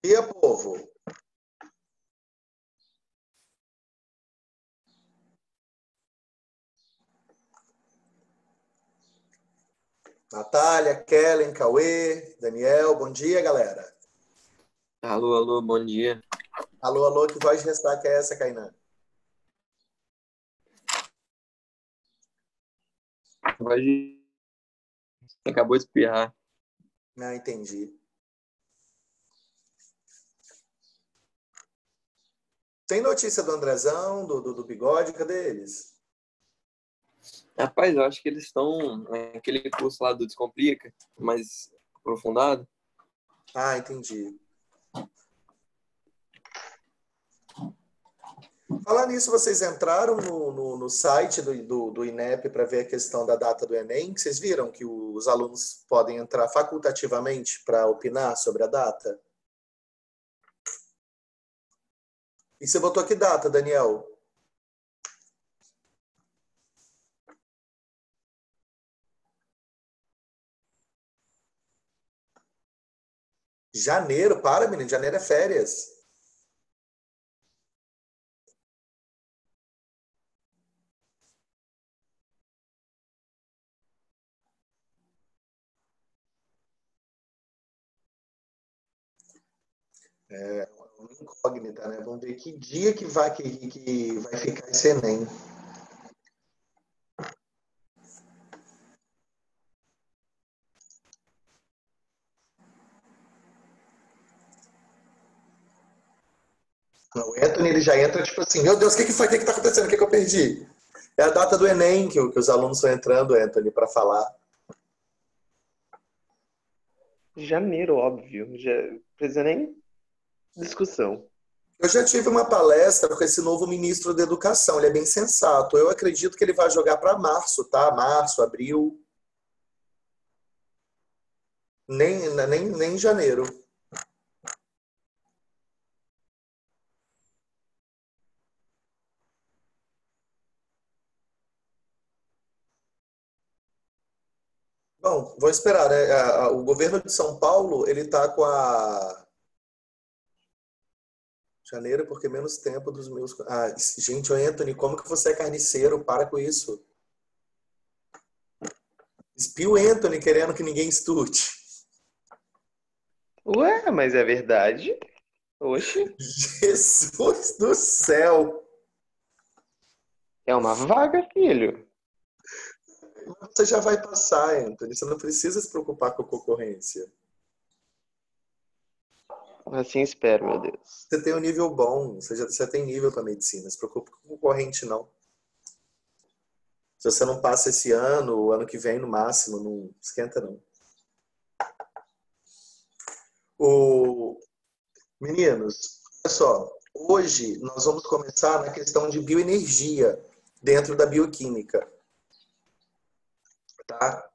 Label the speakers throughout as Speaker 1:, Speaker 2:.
Speaker 1: Dia, povo. Natália, Kellen, Cauê, Daniel, bom dia, galera.
Speaker 2: Alô, alô, bom dia.
Speaker 1: Alô, alô, que voz de ressaca é essa, Kainan?
Speaker 2: Acabou de espirrar.
Speaker 1: Ah, entendi. Tem notícia do Andrezão, do Bigode, cadê eles?
Speaker 2: Rapaz, eu acho que eles estão naquele curso lá do Descomplica, mais aprofundado.
Speaker 1: Ah, entendi. Falar nisso, vocês entraram no site do INEP para ver a questão da data do Enem? Vocês viram que os alunos podem entrar facultativamente para opinar sobre a data? E você botou que data, Daniel? Janeiro, para, menino, janeiro é férias. É uma incógnita, né? Vamos ver que dia que vai ficar esse Enem. O Anthony, ele já entra tipo assim, meu Deus, o que foi? O que está acontecendo? O que eu perdi? É a data do Enem que os alunos estão entrando, Anthony, para falar.
Speaker 3: Janeiro, óbvio. Já precisa nem discussão.
Speaker 1: Eu já tive uma palestra com esse novo ministro da Educação, ele é bem sensato. Eu acredito que ele vai jogar para março, tá? Março, abril. Nem janeiro. Bom, vou esperar, né? O governo de São Paulo, ele tá com a janeiro porque menos tempo dos meus. Ah, gente, Anthony, como que você é carniceiro? Para com isso. Espiu Anthony querendo que ninguém estude.
Speaker 3: Ué, mas é verdade? Oxe,
Speaker 1: Jesus do céu!
Speaker 3: é uma vaga, filho.
Speaker 1: Você já vai passar, Anthony. Você não precisa se preocupar com a concorrência.
Speaker 3: Assim espero, meu Deus.
Speaker 1: Você tem um nível bom, você tem nível para medicina. Não se preocupe com concorrente, não. Se você não passa esse ano, o ano que vem, no máximo, não esquenta, não. Meninos, olha só. Hoje nós vamos começar na questão de bioenergia dentro da bioquímica. Tá?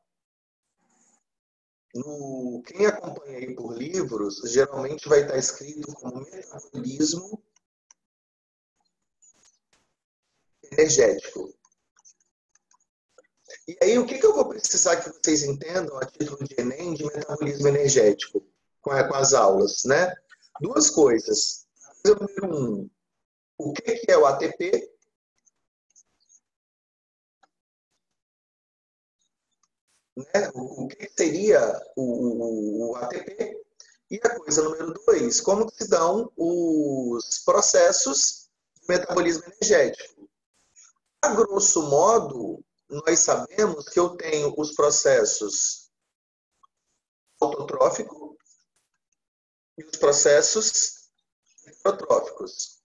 Speaker 1: Quem acompanha aí por livros, geralmente vai estar escrito como metabolismo energético. E aí, o que eu vou precisar que vocês entendam a título de Enem de metabolismo energético com as aulas, né? Duas coisas. Número um, o que é o ATP? Né? O que seria o ATP? E a coisa número dois, como se dão os processos de metabolismo energético? A grosso modo, nós sabemos que eu tenho os processos autotrófico e os processos heterotróficos.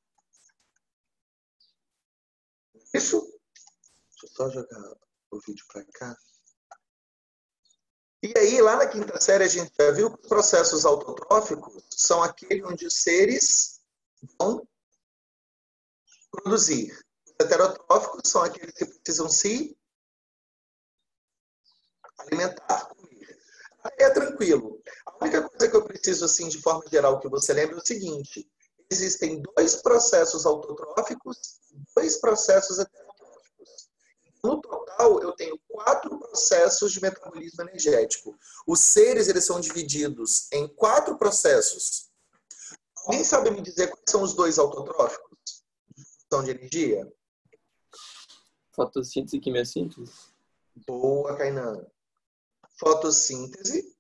Speaker 1: Isso? Deixa eu só jogar o vídeo para cá. E aí, lá na quinta série, a gente já viu que os processos autotróficos são aqueles onde os seres vão produzir. Os heterotróficos são aqueles que precisam se alimentar, comer. Aí é tranquilo. A única coisa que eu preciso, assim, de forma geral, que você lembre é o seguinte: existem dois processos autotróficos e dois processos heterotróficos. No total, eu tenho 4 processos de metabolismo energético. Os seres, eles são divididos em 4 processos. Alguém sabe me dizer quais são os dois autotróficos de função de energia?
Speaker 2: Fotossíntese e quimiossíntese?
Speaker 1: Boa, Kainan. Fotossíntese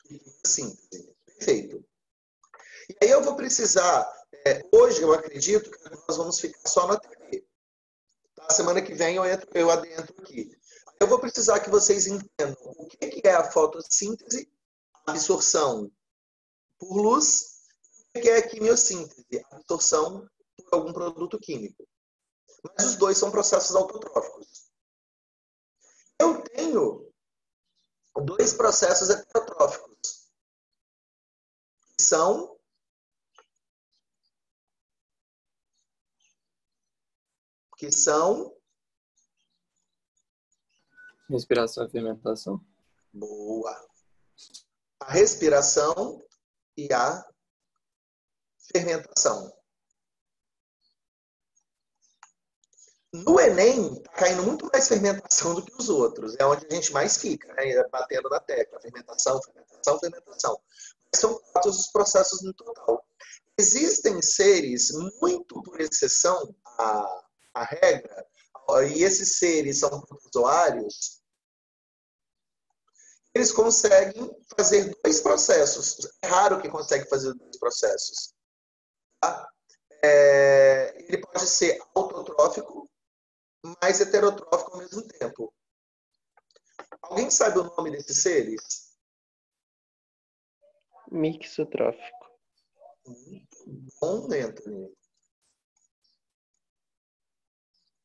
Speaker 1: e síntese. Perfeito. E aí eu vou precisar, hoje eu acredito que nós vamos ficar só na TV. Tá? Semana que vem eu adentro aqui. Eu vou precisar que vocês entendam o que é a fotossíntese, a absorção por luz, e o que é a quimiossíntese, a absorção por algum produto químico. Mas os dois são processos autotróficos. Eu tenho dois processos heterotróficos, que são
Speaker 2: Respiração e fermentação?
Speaker 1: boa, a respiração e a fermentação. No Enem, está caindo muito mais fermentação do que os outros. É onde a gente mais fica, né? Batendo na tecla. Fermentação, fermentação, fermentação. Mas são quatro os processos no total. Existem seres, muito por exceção à regra, e esses seres são protozoários, eles conseguem fazer dois processos. É raro que consegue fazer dois processos. Tá? Ele pode ser autotrófico, mas heterotrófico ao mesmo tempo. Alguém sabe o nome desses seres?
Speaker 3: Mixotrófico.
Speaker 1: Muito bom, Anthony.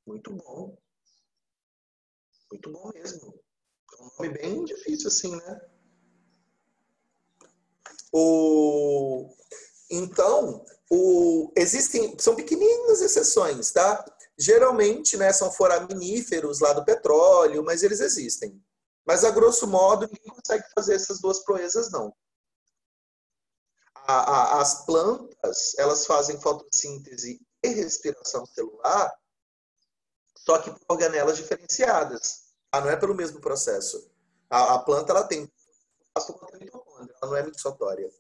Speaker 1: Muito bom. Muito bom mesmo. É um nome bem difícil assim, né? Então, são pequeninas exceções, tá? Geralmente, né, são foraminíferos lá do petróleo, mas eles existem. Mas, a grosso modo, ninguém consegue fazer essas duas proezas, não. As plantas, elas fazem fotossíntese e respiração celular, só que por organelas diferenciadas. Tá? Não é pelo mesmo processo. A planta, ela tem mitocôndria, ela não é mixotória.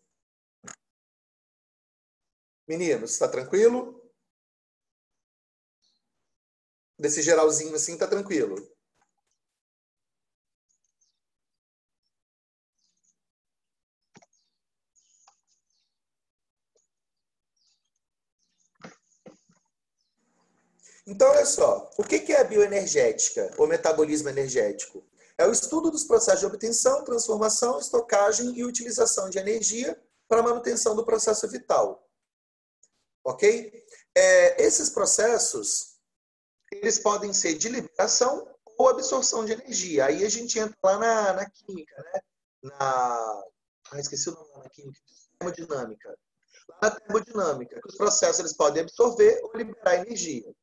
Speaker 1: Meninos, está tranquilo? Desse geralzinho assim, tá tranquilo. Então, olha só, o que é a bioenergética, ou metabolismo energético? É o estudo dos processos de obtenção, transformação, estocagem e utilização de energia para a manutenção do processo vital. Ok? Esses processos, eles podem ser de liberação ou absorção de energia. Aí a gente entra lá na química, né? Esqueci o nome da química, termodinâmica. Lá na termodinâmica, que os processos eles podem absorver ou liberar energia.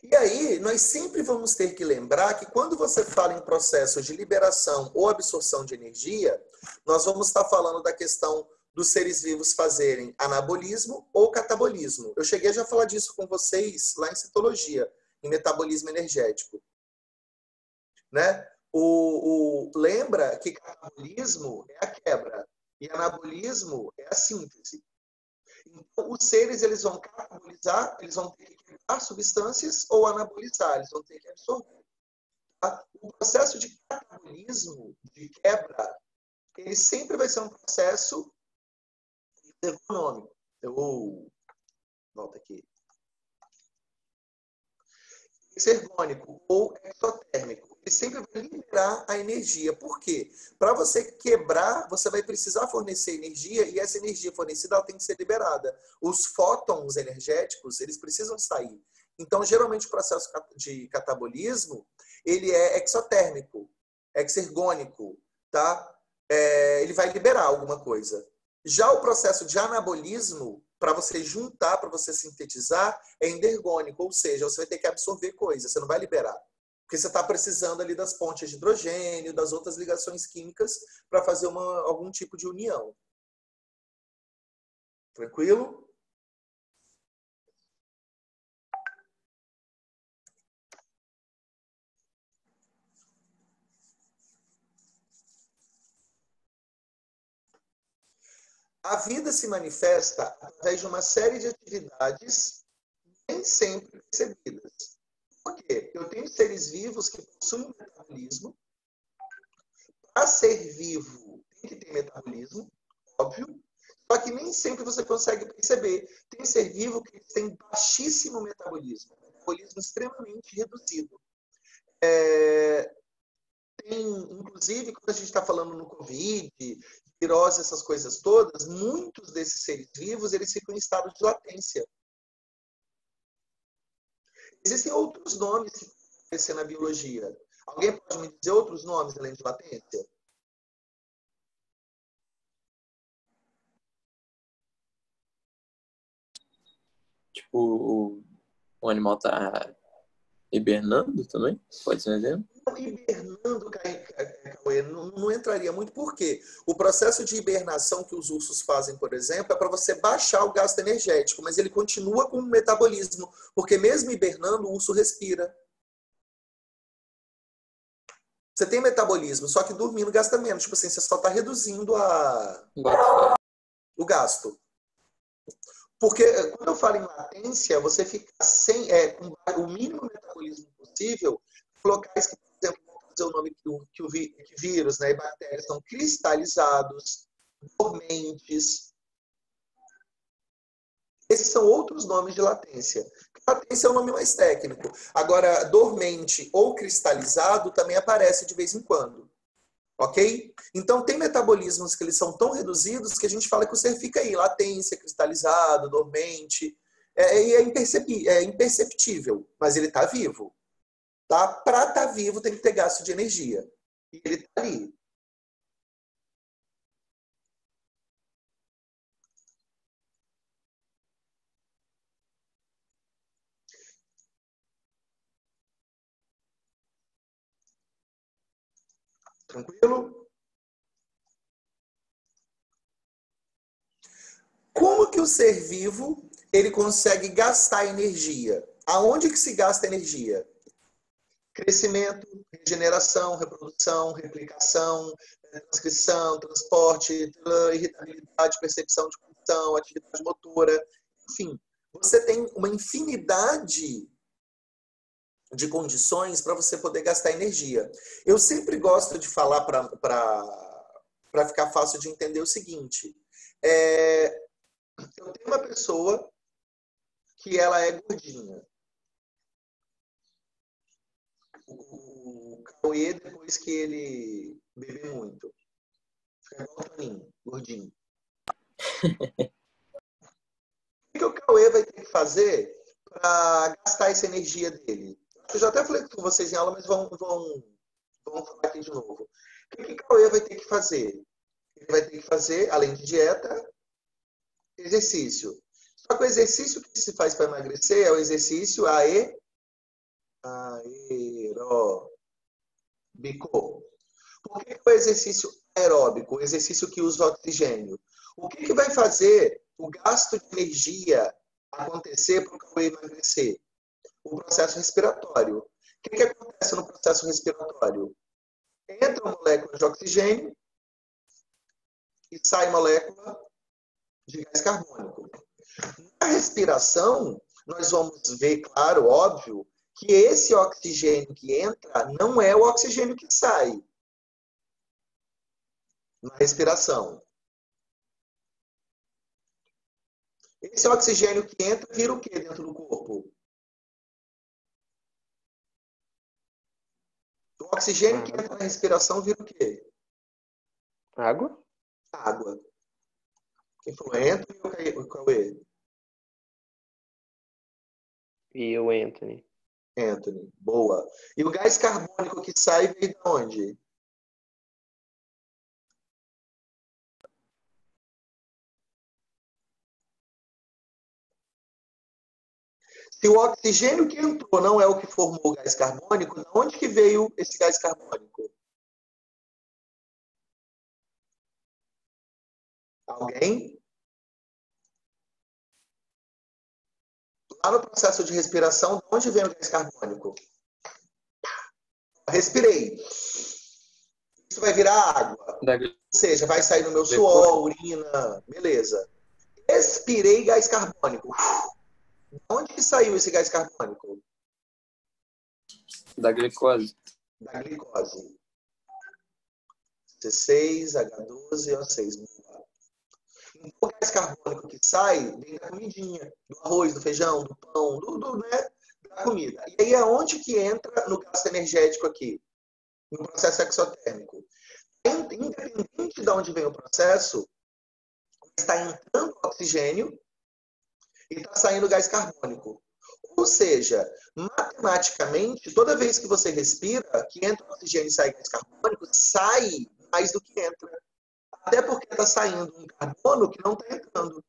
Speaker 1: E aí, nós sempre vamos ter que lembrar que quando você fala em processos de liberação ou absorção de energia, nós vamos estar falando da questão dos seres vivos fazerem anabolismo ou catabolismo. Eu cheguei a já falar disso com vocês lá em citologia, em metabolismo energético. Né? Lembra que catabolismo é a quebra e anabolismo é a síntese. Então, os seres eles vão catabolizar, eles vão ter que quebrar substâncias ou anabolizar, eles vão ter que absorver. Tá? O processo de catabolismo, de quebra, ele sempre vai ser um processo ergonômico. Eu volto aqui. Ergônico ou exotérmico. Ele sempre vai liberar a energia. Por quê? Para você quebrar, você vai precisar fornecer energia e essa energia fornecida ela tem que ser liberada. Os fótons energéticos, eles precisam sair. Então, geralmente, o processo de catabolismo, ele é exotérmico, exergônico, tá? Ele vai liberar alguma coisa. Já o processo de anabolismo, para você juntar, para você sintetizar, é endergônico, ou seja, você vai ter que absorver coisas, você não vai liberar. Porque você está precisando ali das pontes de hidrogênio, das outras ligações químicas para fazer algum tipo de união. Tranquilo? A vida se manifesta através de uma série de atividades nem sempre percebidas. Por quê? Eu tenho seres vivos que possuem um metabolismo. Para ser vivo, tem que ter metabolismo, óbvio. Só que nem sempre você consegue perceber. Tem ser vivo que tem baixíssimo metabolismo, metabolismo extremamente reduzido. Tem, inclusive, quando a gente está falando no Covid, virose, essas coisas todas, muitos desses seres vivos eles ficam em estado de latência. Existem outros nomes que aparecem na biologia. Alguém pode me dizer outros nomes além de latência?
Speaker 2: Tipo, o animal tá hibernando também? Pode ser um exemplo?
Speaker 1: Hibernando, Cauê, não entraria muito. Por quê? O processo de hibernação que os ursos fazem, por exemplo, é para você baixar o gasto energético, mas ele continua com o metabolismo, porque mesmo hibernando, o urso respira. Você tem metabolismo, só que dormindo gasta menos. Tipo assim, você só está reduzindo o gasto. Porque quando eu falo em latência, você fica com o mínimo metabolismo possível em locais que, por exemplo, vamos dizer o nome que vírus, né, e bactérias são cristalizados, dormentes. Esses são outros nomes de latência. Latência é o nome mais técnico. Agora, dormente ou cristalizado também aparece de vez em quando. Ok? Então, tem metabolismos que eles são tão reduzidos que a gente fala que o ser fica aí, latência, cristalizado, dormente. É imperceptível, mas ele está vivo. Tá? Para estar vivo, tem que ter gasto de energia. E ele está ali. Tranquilo? Como que o ser vivo ele consegue gastar energia? Aonde que se gasta energia? Crescimento, regeneração, reprodução, replicação, transcrição, transporte, irritabilidade, percepção de função, atividade motora, enfim. Você tem uma infinidade de condições para você poder gastar energia. Eu sempre gosto de falar para ficar fácil de entender o seguinte. Eu tenho uma pessoa que ela é gordinha. O Cauê, depois que ele bebe muito, fica igual o Toninho, gordinho. O que o Cauê vai ter que fazer para gastar essa energia dele? Eu já até falei com vocês em aula, mas vamos falar aqui de novo. O que o Cauê vai ter que fazer? Ele vai ter que fazer, além de dieta, exercício. Só que o exercício que se faz para emagrecer é o exercício aeróbico. Por que o exercício aeróbico, o exercício que usa oxigênio? O que vai fazer o gasto de energia acontecer para o Cauê emagrecer? O processo respiratório. O que acontece no processo respiratório? Entra uma molécula de oxigênio e sai molécula de gás carbônico. Na respiração, nós vamos ver, claro, óbvio, que esse oxigênio que entra não é o oxigênio que sai na respiração. Esse oxigênio que entra vira o que dentro do corpo? O oxigênio que entra na respiração vira o quê?
Speaker 3: Água?
Speaker 1: Água. Quem falou Anthony ou o Cauê?
Speaker 3: E o Anthony.
Speaker 1: Anthony. Boa. E o gás carbônico que sai vem de onde? Se o oxigênio que entrou não é o que formou o gás carbônico, de onde que veio esse gás carbônico? Alguém? Lá no processo de respiração, de onde vem o gás carbônico? Respirei. Isso vai virar água.
Speaker 2: Da
Speaker 1: Ou seja, vai sair no meu
Speaker 2: glicose.
Speaker 1: suor, urina, beleza. Expirei gás carbônico. Onde que saiu esse gás carbônico?
Speaker 2: Da glicose.
Speaker 1: Da glicose. C6H12O6. Então, o gás carbônico que sai vem da comidinha, do arroz, do feijão, do pão, né, da comida. E aí, aonde que entra no gasto energético aqui? No processo exotérmico. Independente de onde vem o processo, está entrando oxigênio e está saindo gás carbônico. Ou seja, matematicamente, toda vez que você respira, que entra oxigênio e sai gás carbônico, sai mais do que entra. Até porque está saindo um carbono que não está entrando.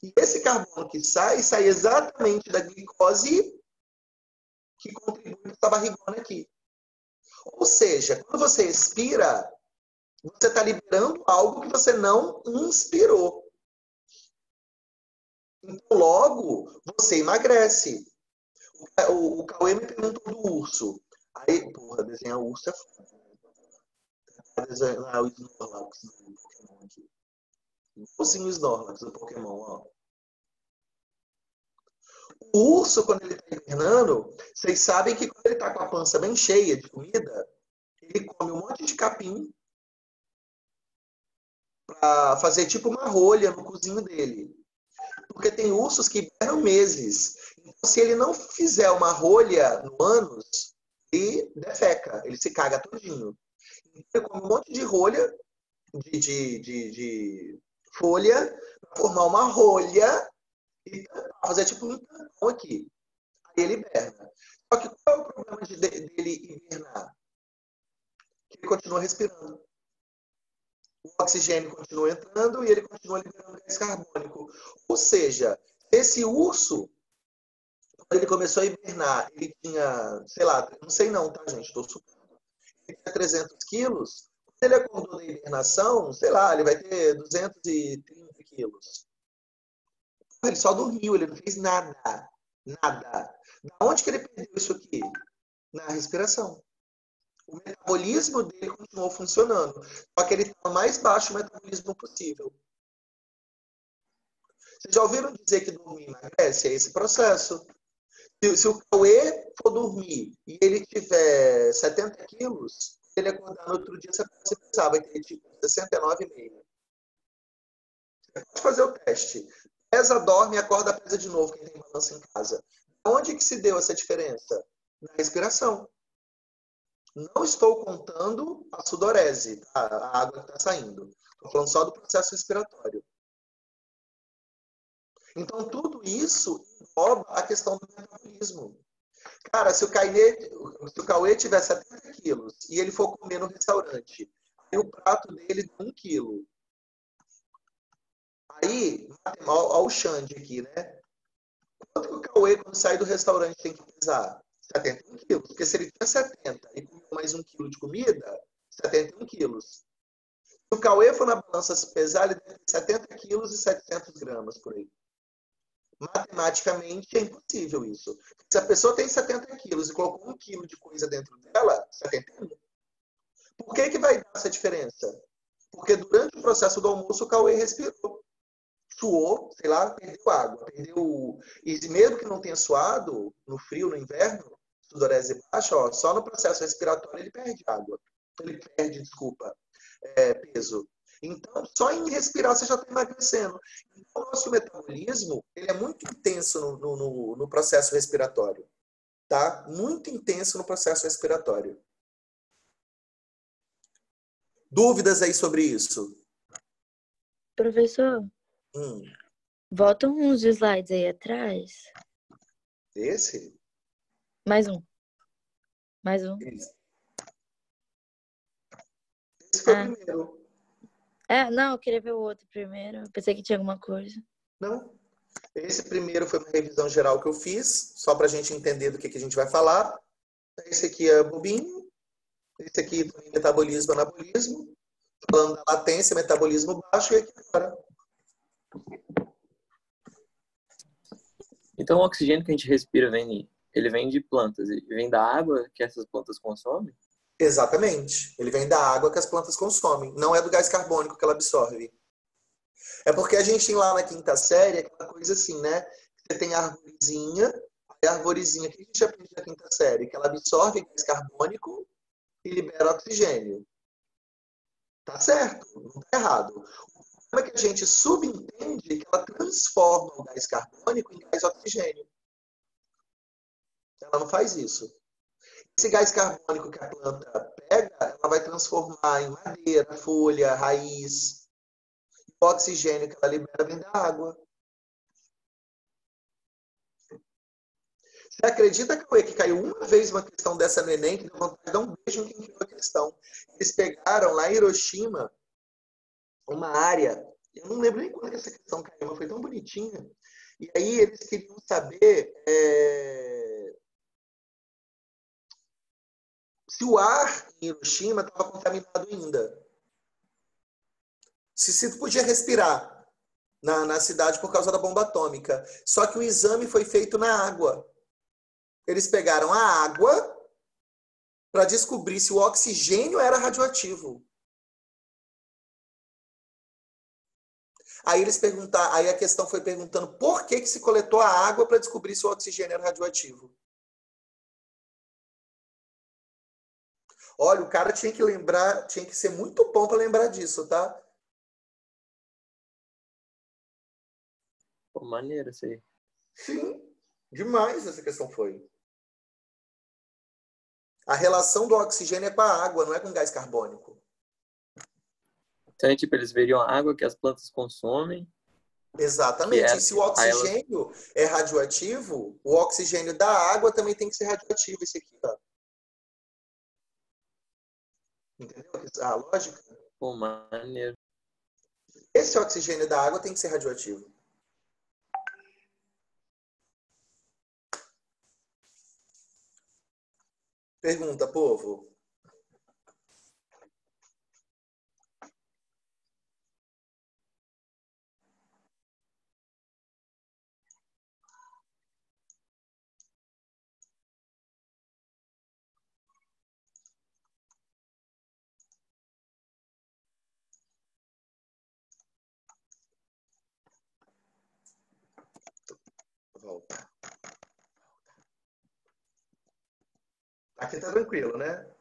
Speaker 1: E esse carbono que sai, sai exatamente da glicose que contribui para essa barrigona aqui. Ou seja, quando você expira, você está liberando algo que você não inspirou. Então, logo, você emagrece. O Cauê me perguntou do urso. Aí, porra, desenhar o urso é foda. Desenhar o Snorlax do Pokémon aqui. Igualzinho o Snorlax do Pokémon, ó. O urso, quando ele está hibernando, vocês sabem que quando ele está com a pança bem cheia de comida, ele come um monte de capim para fazer tipo uma rolha no cozinho dele. Porque tem ursos que hibernam meses. Então, se ele não fizer uma rolha no ânus, ele defeca, ele se caga todinho. Então, ele come um monte de rolha, de folha, para formar uma rolha e fazer tipo um tampão aqui. Aí ele hiberna. Só que qual é o problema dele hibernar? Que ele continua respirando. O oxigênio continua entrando e ele continua liberando gás carbônico. Ou seja, esse urso, quando ele começou a hibernar, ele tinha, sei lá, não sei não, tá, gente? Estou supondo. Ele tinha 300 quilos. Quando ele acordou da hibernação, sei lá, ele vai ter 230 quilos. Ele só dormiu, ele não fez nada. Nada. Da onde que ele perdeu isso aqui? Na respiração. O metabolismo dele continuou funcionando. Só que ele está no mais baixo metabolismo possível. Vocês já ouviram dizer que dormir emagrece? É esse processo. Se o Cauê for dormir e ele tiver 70 quilos, ele acordar no outro dia, você pode pesar, vai ter tipo 69,5. Você pode fazer o teste. Pesa, dorme, acorda, pesa de novo, quem tem balança em casa. Onde que se deu essa diferença? Na respiração. Não estou contando a sudorese, tá? A água que está saindo. Estou falando só do processo respiratório. Então, tudo isso engloba a questão do metabolismo. Cara, se o Cauê tiver 70 quilos e ele for comer no restaurante, aí o prato dele dá 1 quilo. Aí, olha o Xande aqui, né? Quanto que o Cauê, quando sai do restaurante, tem que pesar? 71 quilos. Porque se ele tinha 70 e comeu mais 1 quilo de comida, 71 quilos. Se o Cauê for na balança se pesar, ele deve ter 70 quilos e 700 gramas por aí. Matematicamente é impossível isso. Se a pessoa tem 70 quilos e colocou 1 quilo de coisa dentro dela, 71. Por que vai dar essa diferença? Porque durante o processo do almoço o Cauê respirou. Suou, sei lá, perdeu água. E mesmo que não tenha suado, no frio, no inverno, sudorese baixa, ó, só no processo respiratório ele perde água. Ele perde, desculpa, peso. Então, só em respirar você já está emagrecendo. Então, o nosso metabolismo ele é muito intenso no processo respiratório. Tá? Muito intenso no processo respiratório. Dúvidas aí sobre isso?
Speaker 4: Professor, volta uns slides aí atrás.
Speaker 1: Esse?
Speaker 4: Mais um. Mais um.
Speaker 1: Esse foi o primeiro.
Speaker 4: Não, eu queria ver o outro primeiro. Eu pensei que tinha alguma coisa.
Speaker 1: Não. Esse primeiro foi uma revisão geral que eu fiz, só para a gente entender do que a gente vai falar. Esse aqui é bobinho. Esse aqui é metabolismo, anabolismo. Falando da latência, metabolismo baixo. E aqui agora.
Speaker 2: Então, o oxigênio que a gente respira ele vem de plantas, ele vem da água que essas plantas consomem?
Speaker 1: Exatamente. Ele vem da água que as plantas consomem. Não é do gás carbônico que ela absorve. É porque a gente tem lá na quinta série aquela coisa assim, né? Você tem a arvorezinha, a arvorezinha que a gente aprende na quinta série, que ela absorve gás carbônico e libera oxigênio. Tá certo, não tá errado. O problema é que a gente subentende que ela transforma o gás carbônico em gás oxigênio. Ela não faz isso. Esse gás carbônico que a planta pega, ela vai transformar em madeira, folha, raiz. O oxigênio que ela libera vem da água. Você acredita, Cauê, que caiu uma vez uma questão dessa no Enem, que deu vontade de dar um beijo em quem criou a questão. Eles pegaram lá em Hiroshima uma área, eu não lembro nem quando essa questão caiu, mas foi tão bonitinha. E aí eles queriam saber se o ar em Hiroshima estava contaminado ainda. Se podia respirar na cidade por causa da bomba atômica. Só que o exame foi feito na água. Eles pegaram a água para descobrir se o oxigênio era radioativo. Aí aí a questão foi perguntando por que se coletou a água para descobrir se o oxigênio era radioativo. Olha, o cara tinha que lembrar, tinha que ser muito bom para lembrar disso, tá?
Speaker 2: Pô, maneiro isso aí.
Speaker 1: Sim, demais essa questão foi. A relação do oxigênio é com a água, não é com gás carbônico.
Speaker 2: Então, tipo, eles veriam a água que as plantas consomem.
Speaker 1: Exatamente. E se o oxigênio é radioativo, o oxigênio da água também tem que ser radioativo, esse aqui, ó. Entendeu a lógica?
Speaker 2: Pô, maneiro.
Speaker 1: Esse oxigênio da água tem que ser radioativo. Pergunta, povo. Volta. Aqui tá tranquilo, né?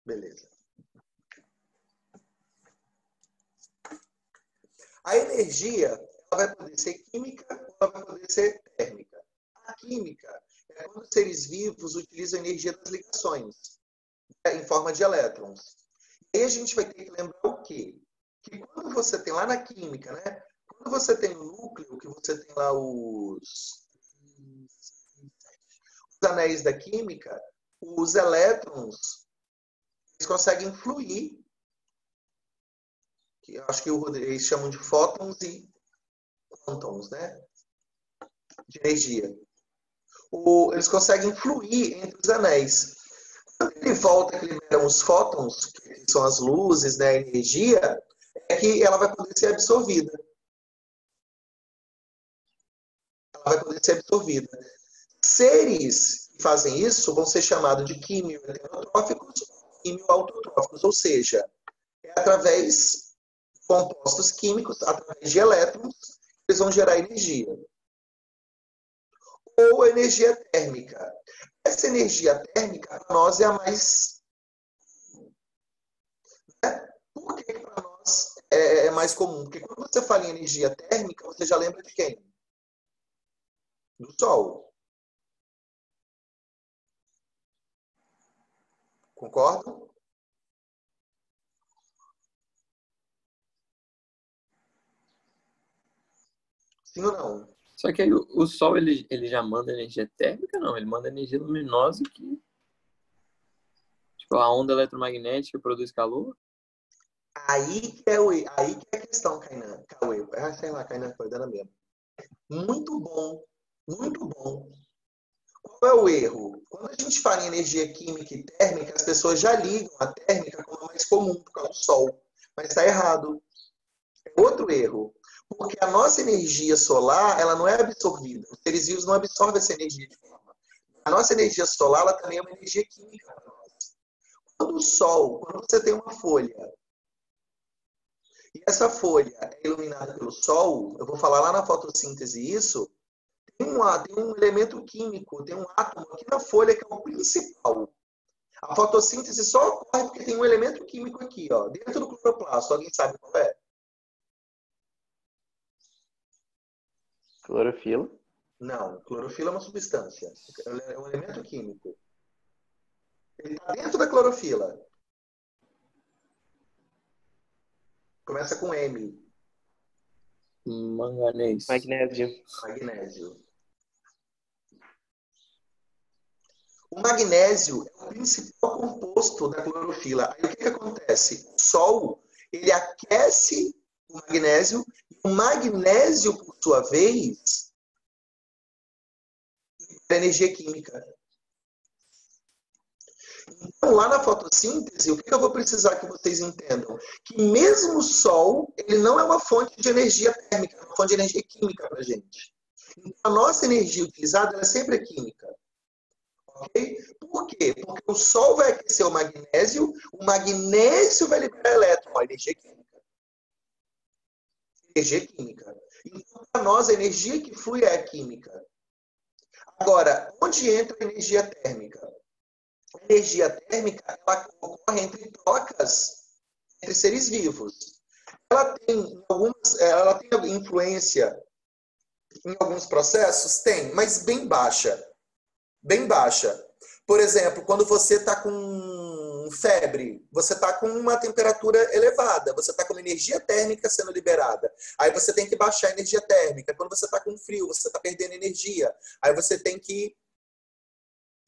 Speaker 1: Beleza. A energia, ela vai poder ser química ou ela vai poder ser térmica. A química é quando os seres vivos utilizam a energia das ligações, né, em forma de elétrons. E aí a gente vai ter que lembrar o quê? Que quando você tem lá na química, né? Quando você tem o núcleo, que você tem lá os anéis da química, os elétrons eles conseguem fluir, que eu acho que eles chamam de fótons e quântons, né? De energia. Eles conseguem fluir entre os anéis. Quando ele volta, que liberam os fótons, que são as luzes, né, a energia, é que ela vai poder ser absorvida. Ela vai poder ser absorvida. Seres que fazem isso vão ser chamados de quimio-heterotróficos ou quimio-autotróficos, ou seja, é através de compostos químicos, através de elétrons, que eles vão gerar energia. Ou energia térmica. Essa energia térmica, para nós, é a mais... Né? Por que para nós é mais comum? Porque quando você fala em energia térmica, você já lembra de quem? Do Sol. Concordam? Sim ou não?
Speaker 2: Só que aí o Sol, ele já manda energia térmica? Não, ele manda energia luminosa que... Tipo, a onda eletromagnética produz calor?
Speaker 1: Aí que é a questão, Kainan. Cauê. Sei lá, Kainan foi dando mesmo. Muito bom. Muito bom. Qual é o erro? Quando a gente fala em energia química e térmica, as pessoas já ligam a térmica como a mais comum, por causa do Sol. Mas está errado. É outro erro. Porque a nossa energia solar, ela não é absorvida. Os seres vivos não absorvem essa energia de forma A nossa energia solar ela também é uma energia química para nós. Quando você tem uma folha, e essa folha é iluminada pelo sol, eu vou falar lá na fotossíntese isso, tem um elemento químico, tem um átomo aqui na folha que é o principal. A fotossíntese só ocorre porque tem um elemento químico aqui, ó, dentro do cloroplasto. Alguém sabe qual é?
Speaker 3: Clorofila.
Speaker 1: Não, clorofila é uma substância. É um elemento químico. Ele está dentro da clorofila. Começa com M.
Speaker 2: Manganês.
Speaker 3: Magnésio.
Speaker 1: Magnésio. O magnésio é o principal composto da clorofila. Aí o que acontece? O sol, ele aquece o magnésio, e o magnésio, por sua vez, é energia química. Então, lá na fotossíntese, o que eu vou precisar que vocês entendam? Que mesmo o sol, ele não é uma fonte de energia térmica, é uma fonte de energia química para a gente. Então, a nossa energia utilizada ela sempre é química. Okay? Por quê? Porque o sol vai aquecer o magnésio vai liberar elétron, a energia química. Energia química. Então, para nós, a energia que flui é a química. Agora, onde entra a energia térmica? A energia térmica ela ocorre entre trocas entre seres vivos. Ela tem influência em alguns processos? Tem, mas bem baixa. Bem baixa. Por exemplo, quando você está com febre, você está com uma temperatura elevada, você está com uma energia térmica sendo liberada. Aí você tem que baixar a energia térmica. Quando você está com frio, você está perdendo energia. Aí você tem que,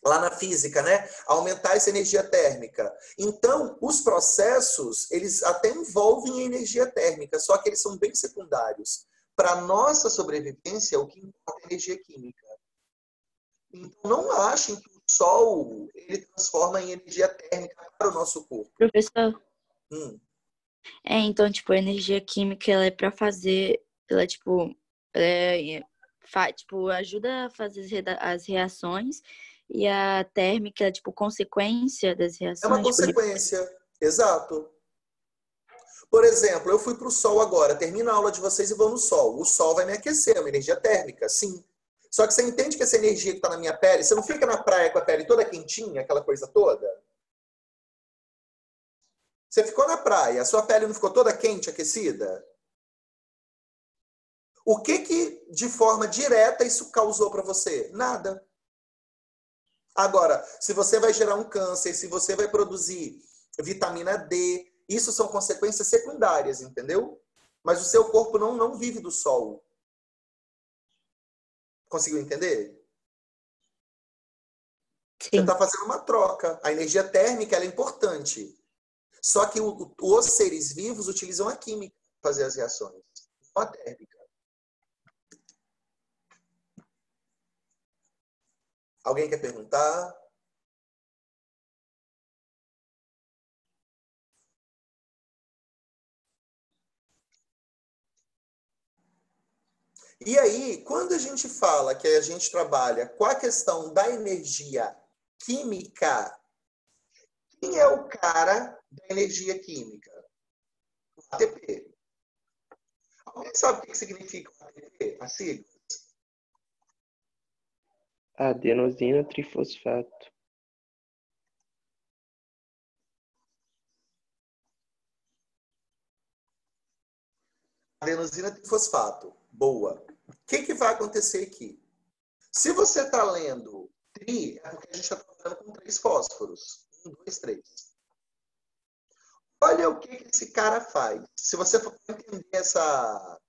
Speaker 1: lá na física, né, aumentar essa energia térmica. Então, os processos, eles até envolvem a energia térmica, só que eles são bem secundários. Para a nossa sobrevivência, o que importa é a energia química. Então, não achem que o sol ele transforma em energia térmica para o nosso corpo.
Speaker 4: Professor, então, tipo, a energia química, ela é pra fazer, ela, tipo, ajuda a fazer as reações, e a térmica é, tipo, consequência das
Speaker 1: É uma
Speaker 4: reações.
Speaker 1: consequência, exato. Por exemplo, eu fui para o sol agora, termino a aula de vocês e vou no sol. O sol vai me aquecer, é uma energia térmica, sim. Só que você entende que essa energia que está na minha pele, você não fica na praia com a pele toda quentinha, aquela coisa toda? Você ficou na praia, a sua pele não ficou toda quente, aquecida? O que de forma direta isso causou para você? Nada. Agora, se você vai gerar um câncer, se você vai produzir vitamina D, isso são consequências secundárias, entendeu? Mas o seu corpo não vive do sol. Conseguiu entender?
Speaker 4: Sim.
Speaker 1: Você está fazendo uma troca. A energia térmica ela é importante. Só que os seres vivos utilizam a química para fazer as reações, não a térmica. Alguém quer perguntar? E aí, quando a gente fala que a gente trabalha com a questão da energia química, quem é o cara da energia química? O ATP. Alguém sabe o que significa o ATP? A sigla?
Speaker 3: Adenosina trifosfato.
Speaker 1: Adenosina trifosfato. Boa. O que vai acontecer aqui? Se você está lendo tri, é porque a gente está trabalhando com 3 fósforos. 1, 2, 3. Olha o que esse cara faz. Se você for entender essa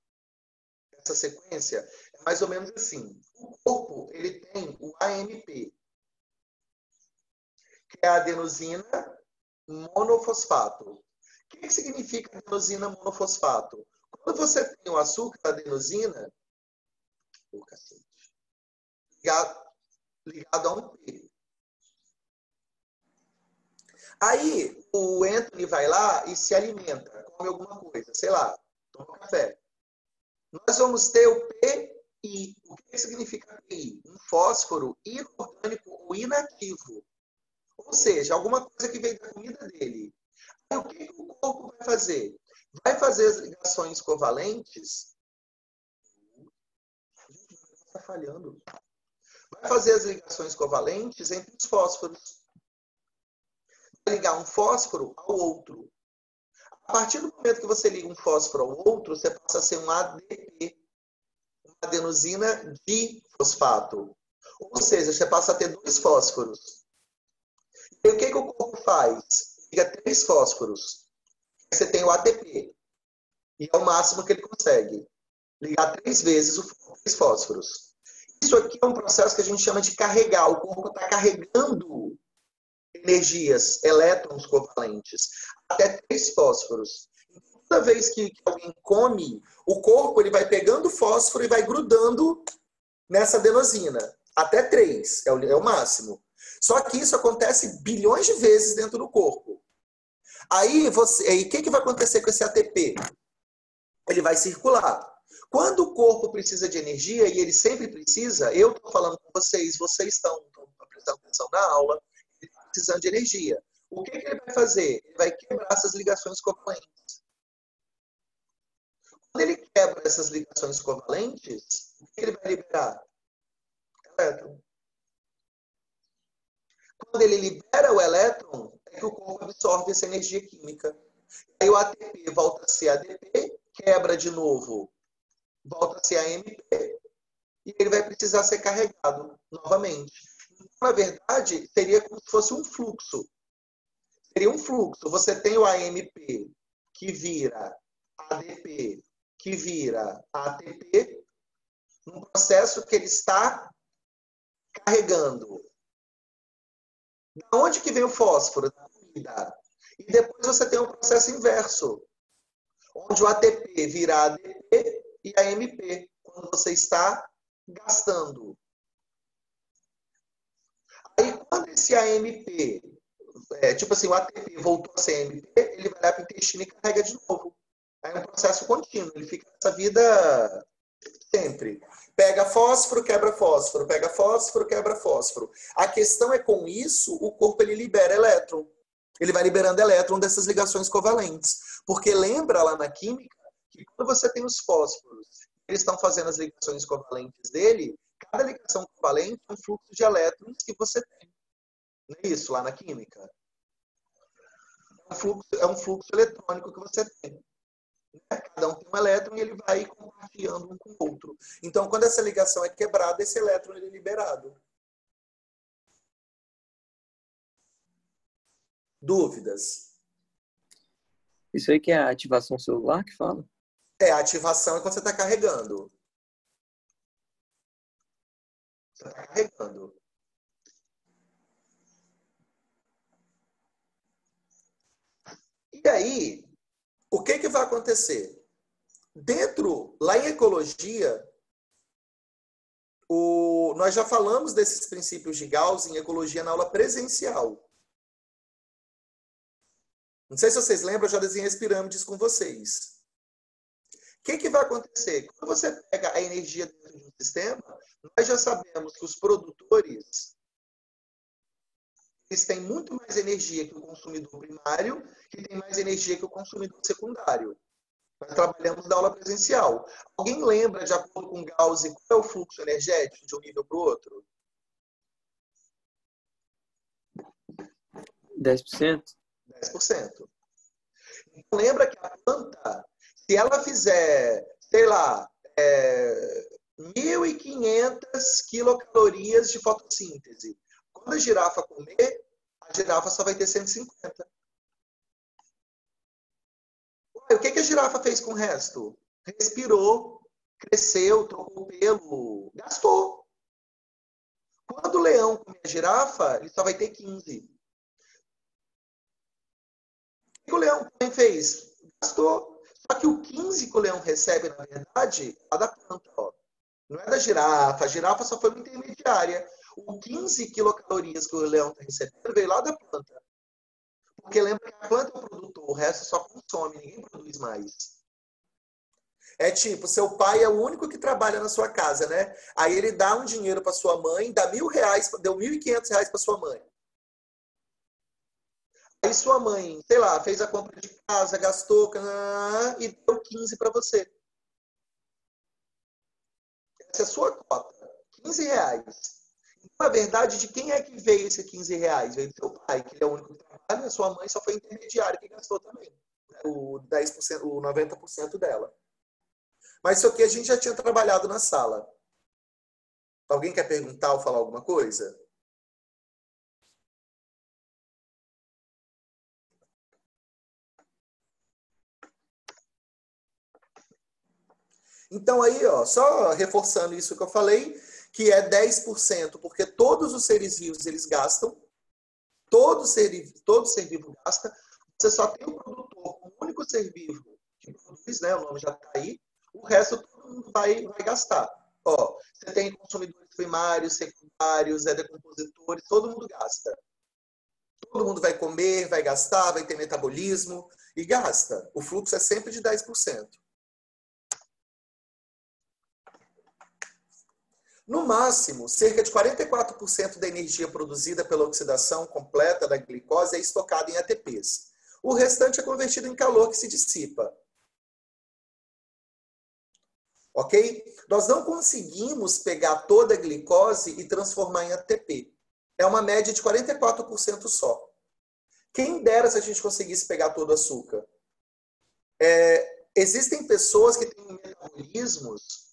Speaker 1: sequência, é mais ou menos assim. O corpo ele tem o AMP, que é a adenosina monofosfato. O que significa adenosina monofosfato? Quando você tem o açúcar adenosina, ligado a um P. Aí o Anthony vai lá e se alimenta, come alguma coisa, sei lá, toma café. Nós vamos ter o PI. O que significa PI? Um fósforo inorgânico corpo inativo. Ou seja, alguma coisa que veio da comida dele. Aí, o que o corpo vai fazer? Vai fazer as ligações covalentes. Está falhando. Vai fazer as ligações covalentes entre os fósforos. Vai ligar um fósforo ao outro. A partir do momento que você liga um fósforo ao outro, você passa a ser um ADP, uma adenosina difosfato. Ou seja, você passa a ter 2 fósforos. E o que o corpo faz? Liga 3 fósforos. Você tem o ATP. E é o máximo que ele consegue. Ligar 3 vezes os 3 fósforos. Isso aqui é um processo que a gente chama de carregar. O corpo está carregando energias, elétrons covalentes, até 3 fósforos. Toda vez que alguém come, o corpo ele vai pegando fósforo e vai grudando nessa adenosina. Até 3, é o máximo. Só que isso acontece bilhões de vezes dentro do corpo. Aí, o que vai acontecer com esse ATP? Ele vai circular. Quando o corpo precisa de energia, e ele sempre precisa, eu estou falando com vocês estão prestando atenção na aula, ele está precisando de energia. O que ele vai fazer? Ele vai quebrar essas ligações covalentes. Quando ele quebra essas ligações covalentes, o que ele vai liberar? Elétron. Quando ele libera o elétron, é que o corpo absorve essa energia química. Aí o ATP volta a ser ADP, quebra de novo, volta a ser AMP, e ele vai precisar ser carregado novamente. Então, na verdade, seria como se fosse um fluxo. Seria um fluxo. Você tem o AMP, que vira ADP, que vira ATP, num processo que ele está carregando. Da onde que vem o fósforo? Da comida. E depois você tem um processo inverso, onde o ATP vira ADP e AMP, quando você está gastando. Aí, quando esse AMP, tipo assim, o ATP voltou a ser AMP, ele vai lá para o intestino e carrega de novo. Aí é um processo contínuo, ele fica nessa vida sempre. Pega fósforo, quebra fósforo, pega fósforo, quebra fósforo. A questão é, com isso, o corpo ele libera elétron. Ele vai liberando elétron dessas ligações covalentes. Porque lembra lá na química que quando você tem os fósforos, eles estão fazendo as ligações covalentes dele, cada ligação covalente é um fluxo de elétrons que você tem. Não é isso lá na química? É um fluxo eletrônico que você tem. Cada um tem um elétron e ele vai compartilhando um com o outro. Então, quando essa ligação é quebrada, esse elétron ele é liberado. Dúvidas?
Speaker 2: Isso aí que é a ativação celular que fala?
Speaker 1: A ativação é quando você está carregando. Você está carregando. E aí, o que vai acontecer? Lá em ecologia, nós já falamos desses princípios de Gauss em ecologia na aula presencial. Não sei se vocês lembram, eu já desenhei as pirâmides com vocês. O que vai acontecer? Quando você pega a energia dentro de um sistema, nós já sabemos que os produtores eles têm muito mais energia que o consumidor primário, que tem mais energia que o consumidor secundário. Nós trabalhamos na aula presencial. Alguém lembra, de acordo com Gauss, qual é o fluxo energético de um nível para o outro?
Speaker 2: 10%?
Speaker 1: 10%. Então, lembra que a planta, se ela fizer, sei lá, 1.500 quilocalorias de fotossíntese, quando a girafa comer, a girafa só vai ter 150. Ué, o que a girafa fez com o resto? Respirou, cresceu, trocou pelo, gastou. Quando o leão comer a girafa, ele só vai ter 15. O que o leão também fez? Gastou. Só que o 15 que o leão recebe, na verdade, é da planta. Ó. Não é da girafa. A girafa só foi uma intermediária. O 15 quilocalorias que o leão está recebendo veio lá da planta. Porque lembra que a planta é o produtor, o resto só consome, ninguém produz mais. É tipo, seu pai é o único que trabalha na sua casa, né? Aí ele dá um dinheiro para sua mãe, dá R$ 1.000, deu R$ 1.500 para sua mãe. Aí sua mãe, sei lá, fez a compra de casa, gastou e deu 15 para você. Essa é a sua cota, R$ 15. Na verdade, de quem é que veio esse R$ 15? Veio do seu pai, que ele é o único que trabalha, a sua mãe só foi intermediário que gastou também. Né? O 10%, o 90% dela. Mas isso aqui a gente já tinha trabalhado na sala. Alguém quer perguntar ou falar alguma coisa? Então aí, ó, só reforçando isso que eu falei, que é 10%, porque todos os seres vivos eles gastam, todo ser vivo gasta, você só tem o produtor, o único ser vivo que produz, né, o nome já está aí, o resto todo mundo vai gastar. Ó, você tem consumidores primários, secundários, decompositores, todo mundo gasta. Todo mundo vai comer, vai gastar, vai ter metabolismo e gasta. O fluxo é sempre de 10%. No máximo, cerca de 44% da energia produzida pela oxidação completa da glicose é estocada em ATPs. O restante é convertido em calor que se dissipa. Ok? Nós não conseguimos pegar toda a glicose e transformar em ATP. É uma média de 44% só. Quem dera se a gente conseguisse pegar todo o açúcar. Existem pessoas que têm metabolismos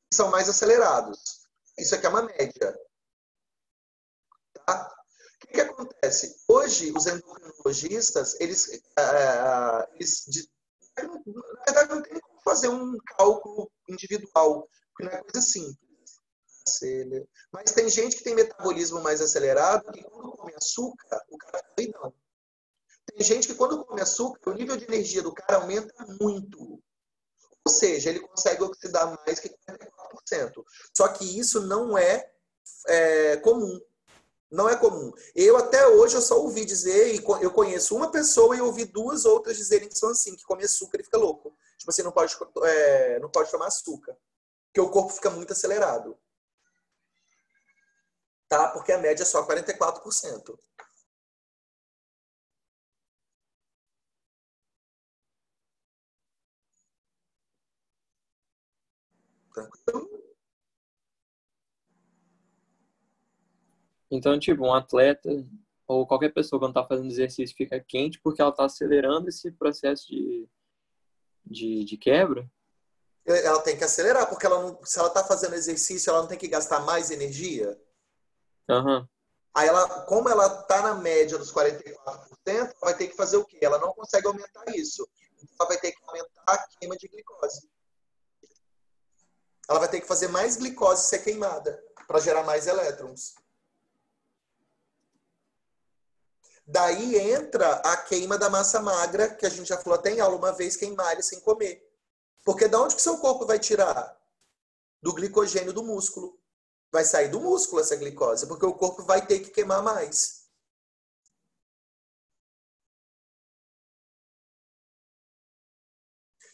Speaker 1: que são mais acelerados. Isso aqui é uma média. Tá? O que acontece? Hoje, os endocrinologistas, na verdade, não tem como fazer um cálculo individual, porque não é coisa simples. Mas tem gente que tem metabolismo mais acelerado e quando come açúcar, o cara fica doidão. Tem gente que quando come açúcar, o nível de energia do cara aumenta muito. Ou seja, ele consegue oxidar mais que 44%. Só que isso não é comum. Não é comum. Eu até hoje eu só ouvi dizer, e eu conheço uma pessoa e ouvi duas outras dizerem que são assim, que come açúcar e fica louco. Tipo assim, não pode tomar açúcar. Porque o corpo fica muito acelerado. Tá? Porque a média é só 44%. Tranquilo?
Speaker 2: Então, tipo, um atleta ou qualquer pessoa quando tá fazendo exercício fica quente porque ela tá acelerando esse processo de quebra.
Speaker 1: Ela tem que acelerar, porque se ela está fazendo exercício, ela não tem que gastar mais energia.
Speaker 2: Aham.
Speaker 1: Aí como ela está na média dos 44%, ela vai ter que fazer o quê? Ela não consegue aumentar isso. Então, ela vai ter que aumentar a queima de glicose. Ela vai ter que fazer mais glicose ser queimada para gerar mais elétrons. Daí entra a queima da massa magra, que a gente já falou até em aula uma vez, queimar ele sem comer. Porque da onde que seu corpo vai tirar? Do glicogênio do músculo. Vai sair do músculo essa glicose, porque o corpo vai ter que queimar mais.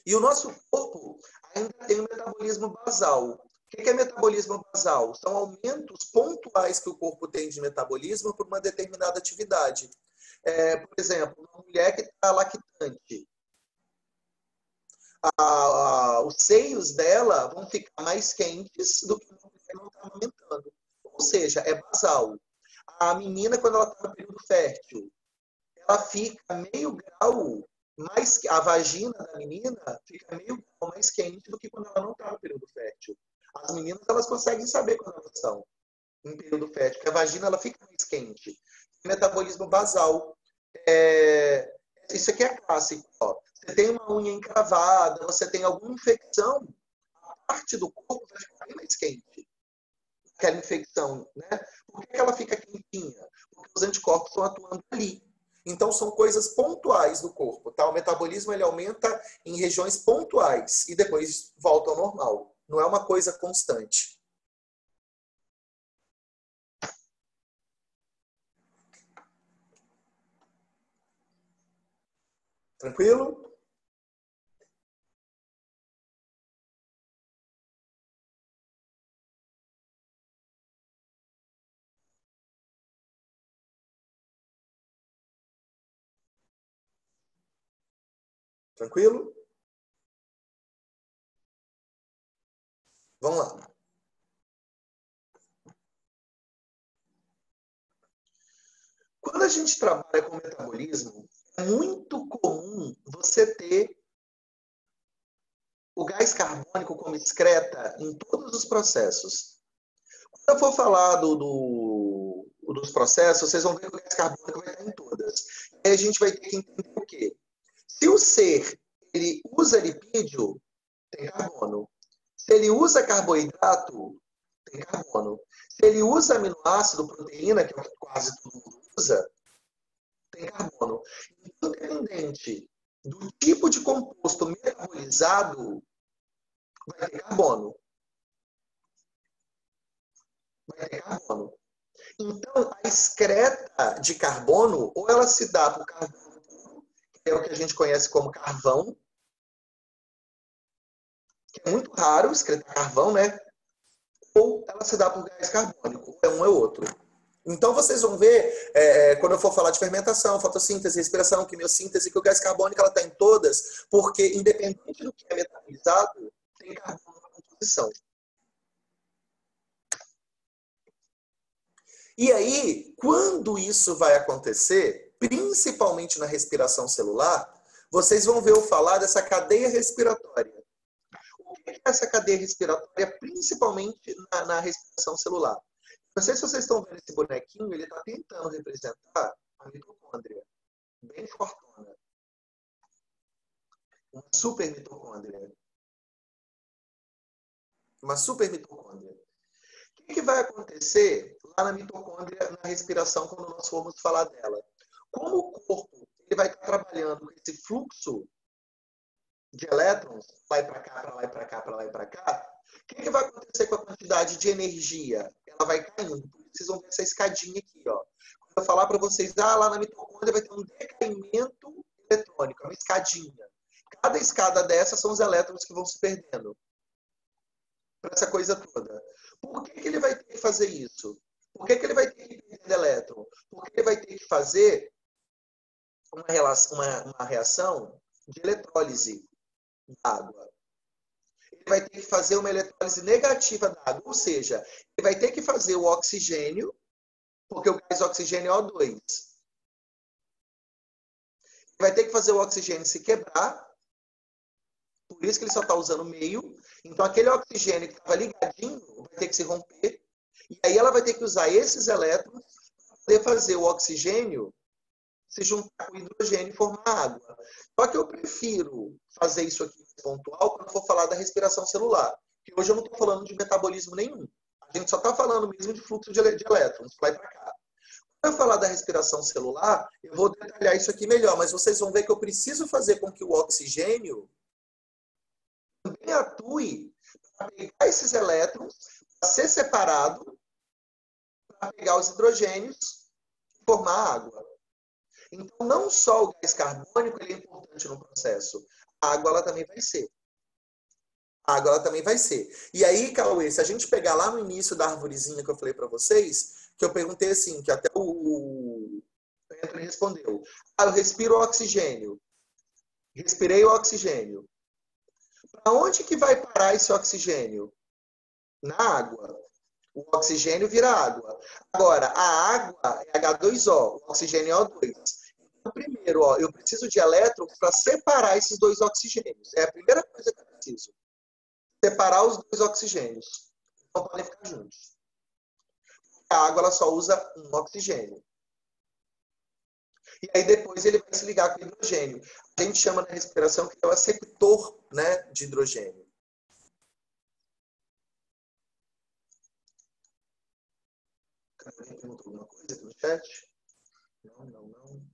Speaker 1: E o nosso corpo ainda tem o metabolismo basal. O que é metabolismo basal? São aumentos pontuais que o corpo tem de metabolismo por uma determinada atividade. Por exemplo, uma mulher que está lactante, os seios dela vão ficar mais quentes do que uma mulher que não está amamentando. Ou seja, é basal. A menina, quando ela está no período fértil, ela fica meio grau mais... A vagina da menina fica meio grau mais quente do que quando ela não está no período fértil. As meninas, elas conseguem saber quando elas estão em período fértil, porque a vagina ela fica mais quente. Metabolismo basal. Isso aqui é clássico. Ó. Você tem uma unha encravada, você tem alguma infecção, a parte do corpo vai ficar bem mais quente. Aquela infecção, né? Por que ela fica quentinha? Porque os anticorpos estão atuando ali. Então, são coisas pontuais do corpo. Tá? O metabolismo ele aumenta em regiões pontuais e depois volta ao normal. Não é uma coisa constante. Tranquilo? Tranquilo? Vamos lá. Quando a gente trabalha com metabolismo, é muito comum você ter o gás carbônico como excreta em todos os processos. Quando eu for falar dos processos, vocês vão ver que o gás carbônico vai estar em todas. E aí a gente vai ter que entender o quê? Se o ser ele usa lipídio, tem carbono. Se ele usa carboidrato, tem carbono. Se ele usa aminoácido, proteína, que é o que quase todo mundo usa, tem carbono. Independente do tipo de composto metabolizado, vai ter carbono. Vai ter carbono. Então, a excreta de carbono, ou ela se dá por carbono puro, que é o que a gente conhece como carvão, que é muito raro excretar carvão, né? Ou ela se dá por gás carbônico, é um ou outro. Então, vocês vão ver, quando eu for falar de fermentação, fotossíntese, respiração, quimiossíntese, que o gás carbônico está em todas, porque, independente do que é metabolizado, tem carbono na composição. E aí, quando isso vai acontecer, principalmente na respiração celular, vocês vão ver eu falar dessa cadeia respiratória. O que é essa cadeia respiratória, principalmente na respiração celular? Não sei se vocês estão vendo esse bonequinho, ele está tentando representar a mitocôndria, bem fortuna. Uma super mitocôndria. Uma super mitocôndria. O que vai acontecer lá na mitocôndria, na respiração, quando nós formos falar dela? Como o corpo ele vai estar trabalhando com esse fluxo de elétrons, vai para cá, para lá e para cá, para lá e para cá, o que vai acontecer com a quantidade de energia? Ela vai caindo. Vocês vão ver essa escadinha aqui, ó. Quando eu falar para vocês, lá na mitocôndria vai ter um decaimento eletrônico, uma escadinha. Cada escada dessas são os elétrons que vão se perdendo. Para essa coisa toda. Por que ele vai ter que fazer isso? Por que ele vai ter que perder elétron? Porque ele vai ter que fazer uma reação de eletrólise da água. Ele vai ter que fazer uma eletrólise negativa da água, ou seja, ele vai ter que fazer o oxigênio, porque o gás oxigênio é O2. Ele vai ter que fazer o oxigênio se quebrar, por isso que ele só está usando meio. Então, aquele oxigênio que estava ligadinho vai ter que se romper. E aí ela vai ter que usar esses elétrons para poder fazer o oxigênio se juntar com o hidrogênio e formar água. Só que eu prefiro fazer isso aqui pontual quando eu for falar da respiração celular. Porque hoje eu não estou falando de metabolismo nenhum. A gente só está falando mesmo de fluxo de elétrons, vai para cá. Quando eu falar da respiração celular, eu vou detalhar isso aqui melhor, mas vocês vão ver que eu preciso fazer com que o oxigênio também atue para pegar esses elétrons, para ser separado, para pegar os hidrogênios e formar água. Então, não só o gás carbônico ele é importante no processo, a água ela também vai ser. A água ela também vai ser. E aí, Cauê, se a gente pegar lá no início da arvorezinha que eu falei para vocês, que eu perguntei assim, que até o Anthony respondeu. Eu respiro oxigênio. Respirei o oxigênio. Para onde que vai parar esse oxigênio? Na água. O oxigênio vira água. Agora, a água é H2O, o oxigênio é O2. Então, primeiro, eu preciso de elétrons para separar esses dois oxigênios. É a primeira coisa que eu preciso. Separar os dois oxigênios. Não podem ficar juntos. A água ela só usa um oxigênio. E aí depois ele vai se ligar com o hidrogênio. A gente chama na respiração que é o aceptor, né, de hidrogênio. Alguém perguntou alguma coisa aqui no chat? Não.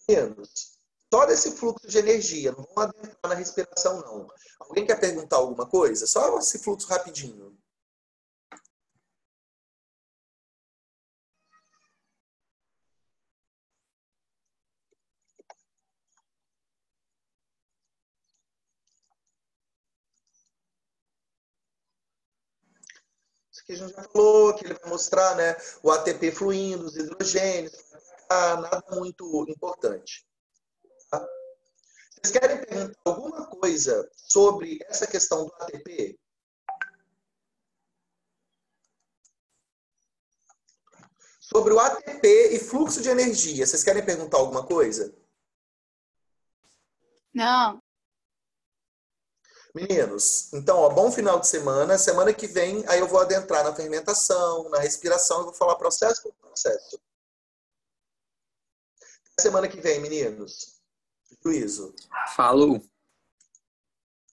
Speaker 1: Menos. Só desse fluxo de energia. Não vamos adentrar na respiração, não. Alguém quer perguntar alguma coisa? Só esse fluxo rapidinho. Isso aqui a gente já falou, que ele vai mostrar, né, o ATP fluindo, os hidrogênios, nada muito importante. Tá? Vocês querem perguntar alguma coisa sobre essa questão do ATP? Sobre o ATP e fluxo de energia, vocês querem perguntar alguma coisa?
Speaker 5: Não.
Speaker 1: Meninos, então, ó, bom final de semana. Semana que vem, aí eu vou adentrar na fermentação, na respiração, e vou falar processo por processo. Semana que vem, meninos. Juízo.
Speaker 2: Falou.